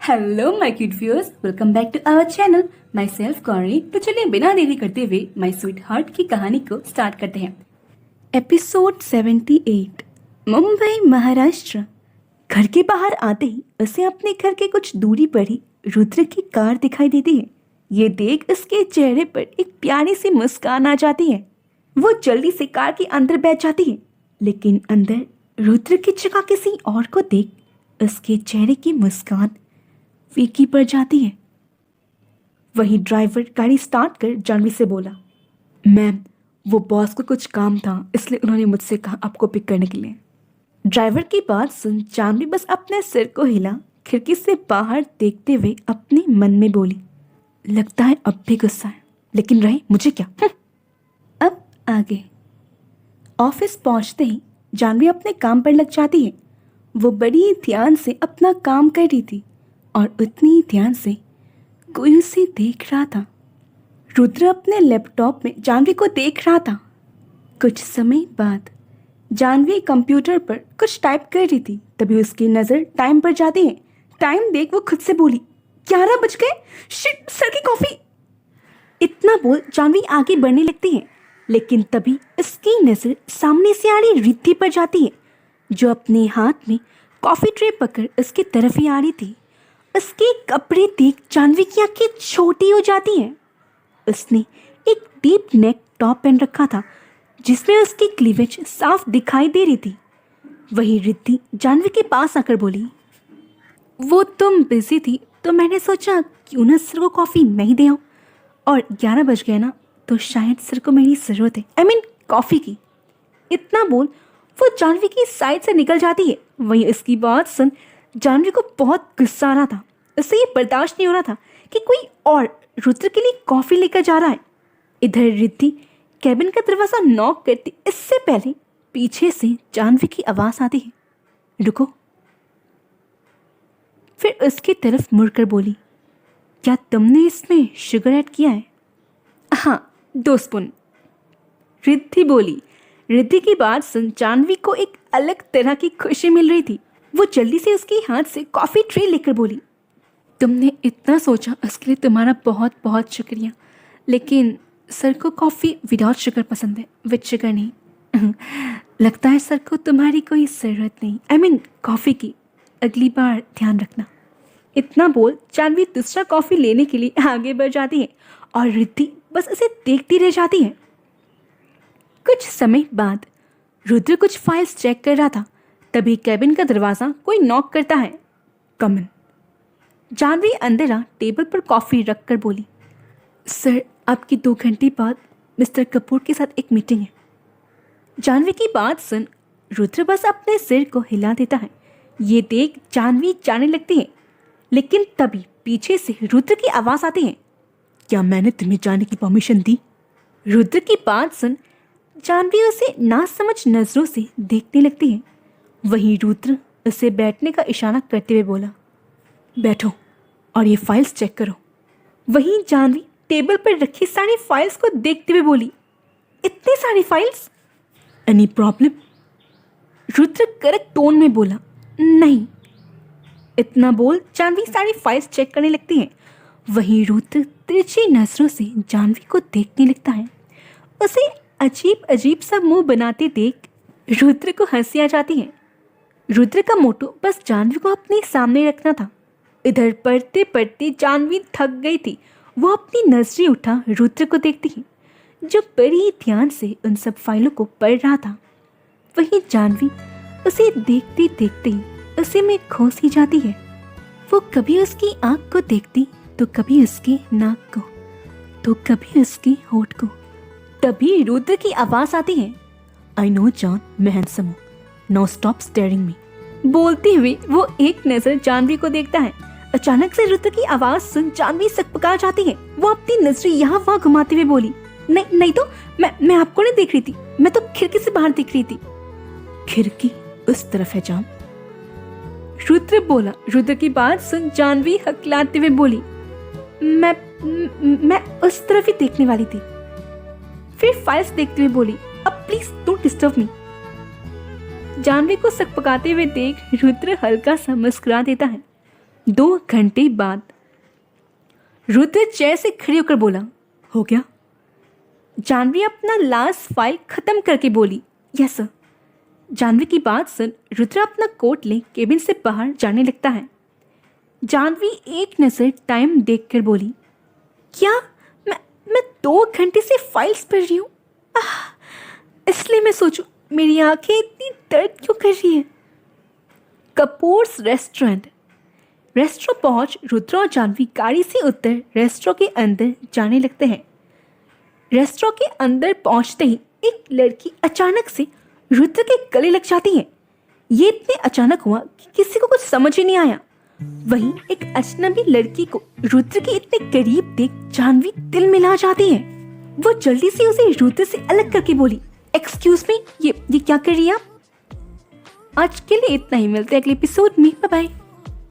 Hello my cute viewers, welcome back to our channel. Myself Gauri. तो चलिए बिना देरी करते हुए माई स्वीट हार्ट की कहानी को स्टार्ट करते हैं। एपिसोड 78, मुंबई महाराष्ट्र। घर के बाहर आते ही उसे अपने घर के कुछ दूरी पर ही रुद्र की कार दिखाई देती है। ये देख उसके चेहरे पर एक प्यारी सी मुस्कान आ जाती है। वो जल्दी से कार के अंदर बैठ जाती है, लेकिन अंदर रुद्र की जगह किसी और को देख उसके चेहरे की मुस्कान फीकी पड़ जाती है। वही ड्राइवर गाड़ी स्टार्ट कर जानवी से बोला, मैम वो बॉस को कुछ काम था इसलिए उन्होंने मुझसे कहा आपको पिक करने के लिए। ड्राइवर की बात सुन जानवी बस अपने सिर को हिला, खिड़की से बाहर देखते हुए अपने मन में बोली, लगता है अब भी गुस्सा है, लेकिन रहे मुझे क्या। अब आगे। ऑफिस पहुंचते ही जानवी अपने काम पर लग जाती है। वो बड़ी ध्यान से अपना काम कर रही थी और उतनी ही ध्यान से कोई उसे देख रहा था। रुद्र अपने लैपटॉप में जानवी को देख रहा था। कुछ समय बाद जानवी कंप्यूटर पर कुछ टाइप कर रही थी, तभी उसकी नज़र टाइम पर जाती है। टाइम देख वो खुद से बोली, 11 बज गए, शिट सर की कॉफ़ी। इतना बोल जानवी आगे बढ़ने लगती है, लेकिन तभी उसकी नज़र सामने से आ रही रिद्धि पर जाती है, जो अपने हाथ में कॉफ़ी ट्रे पकड़ उसकी तरफ ही आ रही थी। उसके कपड़े देख जानवी की आंखें छोटी हो जाती हैं। उसने एक डीप नेक टॉप पहन रखा था जिसमें उसकी क्लीवेज साफ दिखाई दे रही थी। वही रिद्धि जानवी के पास आकर बोली, वो तुम बिजी थी तो मैंने सोचा क्यों ना सर को कॉफ़ी मैं ही दे आऊँ, और 11 बज गए ना तो शायद सर को मेरी ज़रूरत है, आई मीन कॉफ़ी की। इतना बोल वो जानवी की साइड से निकल जाती है। वहीं इसकी बात सुन जानवी को बहुत गुस्सा आ रहा था। उसे ये बर्दाश्त नहीं हो रहा था कि कोई और रुद्र के लिए कॉफ़ी लेकर जा रहा है। इधर रिद्धि कैबिन का दरवाज़ा नॉक करती इससे पहले पीछे से जानवी की आवाज़ आती है, रुको। फिर उसकी तरफ मुड़कर बोली, क्या तुमने इसमें शुगर ऐड किया है? हाँ, 2 स्पून, रिद्धि बोली। रिद्धि की बात सुन जानवी को एक अलग तरह की खुशी मिल रही थी। वो जल्दी से उसके हाथ से कॉफ़ी ट्रे लेकर बोली, तुमने इतना सोचा उसके लिए तुम्हारा बहुत बहुत शुक्रिया, लेकिन सर को कॉफ़ी विदाउट शुगर पसंद है, विद शुगर नहीं। लगता है सर को तुम्हारी कोई ज़रूरत नहीं, आई मीन कॉफ़ी की, अगली बार ध्यान रखना। इतना बोल जानवी दूसरा कॉफ़ी लेने के लिए आगे बढ़ जाती है और रिद्धि बस उसे देखती रह जाती है। कुछ समय बाद रुद्र कुछ फाइल्स चेक कर रहा था, तभी कैबिन का दरवाज़ा कोई नॉक करता है। कम इन। जानवी अंदर आ टेबल पर कॉफ़ी रख कर बोली, सर आपकी 2 घंटे बाद मिस्टर कपूर के साथ एक मीटिंग है। जानवी की बात सुन रुद्र बस अपने सिर को हिला देता है। ये देख जानवी जाने लगती है, लेकिन तभी पीछे से रुद्र की आवाज़ आती है, क्या मैंने तुम्हें जाने की परमिशन दी? रुद्र की बात सुन जानवी उसे नासमझ नज़रों से देखने लगती है। वहीं रुद्र उसे बैठने का इशारा करते हुए बोला, बैठो और ये फाइल्स चेक करो। वहीं जानवी टेबल पर रखी सारी फाइल्स को देखते हुए बोली, इतनी सारी फाइल्स, एनी प्रॉब्लम? रुद्र कड़क टोन में बोला, नहीं। इतना बोल जानवी सारी फाइल्स चेक करने लगती है। वहीं रुद्र तिरछी नजरों से जानवी को देखने लगता है। उसे अजीब अजीब सा मुंह बनाते देख रुद्र को हंसी आ जाती है। रुद्र का मोटो बस जानवी को अपने सामने रखना था। इधर पढ़ते पढ़ते जानवी थक गई थी। वो अपनी नजरें उठा रुद्र को देखती है, जो बड़ी ध्यान से उन सब फाइलों को पढ़ रहा था। वहीं जानवी उसे देखते देखते उसे में खो सी जाती है। वो कभी उसकी आंख को देखती तो कभी उसके नाक को, तो कभी उसके होठ को। तभी रुद्र की आवाज़ आती है, आई नो जॉन, मैं हैंडसम हूँ, नो स्टॉप स्टेयरिंग मी। बोलते हुए वो एक नजर जानवी को देखता है। अचानक से रुद्र की आवाज सुन जानवी सकपका जाती है। वो अपनी नजरें यहाँ वहाँ घुमाते हुए बोली, नहीं नहीं तो मैं आपको नहीं देख रही थी, मैं तो खिड़की से बाहर देख रही थी। खिड़की उस तरफ है जान, रुद्र बोला। रुद्र की बात सुन जानवी हकलाते हुए बोली, मैं उस तरफ ही देखने वाली थी। फिर फाइल्स देखते हुए बोली, अब please don't disturb me. Janvi को सकपकाते हुए देख रुद्र हल्का सा मुस्कुरा देता है। 2 घंटे बाद रुद्र चेयर से खड़े होकर बोला, हो गया? जानवी अपना लास्ट फाइल खत्म करके बोली, यस सर। जानवी की बात सुन रुद्र अपना कोट ले केबिन से बाहर जाने लगता है। जानवी एक नज़र टाइम देखकर बोली, क्या मैं 2 घंटे से फाइल्स पढ़ रही हूँ? इसलिए मैं सोचूं मेरी आंखें इतनी दर्द क्यों कर रही हैं? कपूर्स रेस्टोरेंट पहुंच रुद्र और जानवी गाड़ी से उतर रेस्टोरेंट के अंदर जाने लगते हैं। रेस्टोरेंट के अंदर पहुंचते ही एक लड़की अचानक से रुद्र के गले लग जाती है। ये इतने अचानक हुआ कि किसी को कुछ समझ ही नहीं आया। वहीं एक अजनबी लड़की को रुद्र के इतने करीब देख जानवी दिल मिला जाती है। वो जल्दी से उसे रुद्र से अलग करके बोली, एक्सक्यूज मी, ये क्या कर रही है आप? आज के लिए इतना ही, मिलते हैं अगले एपिसोड में। Bye bye.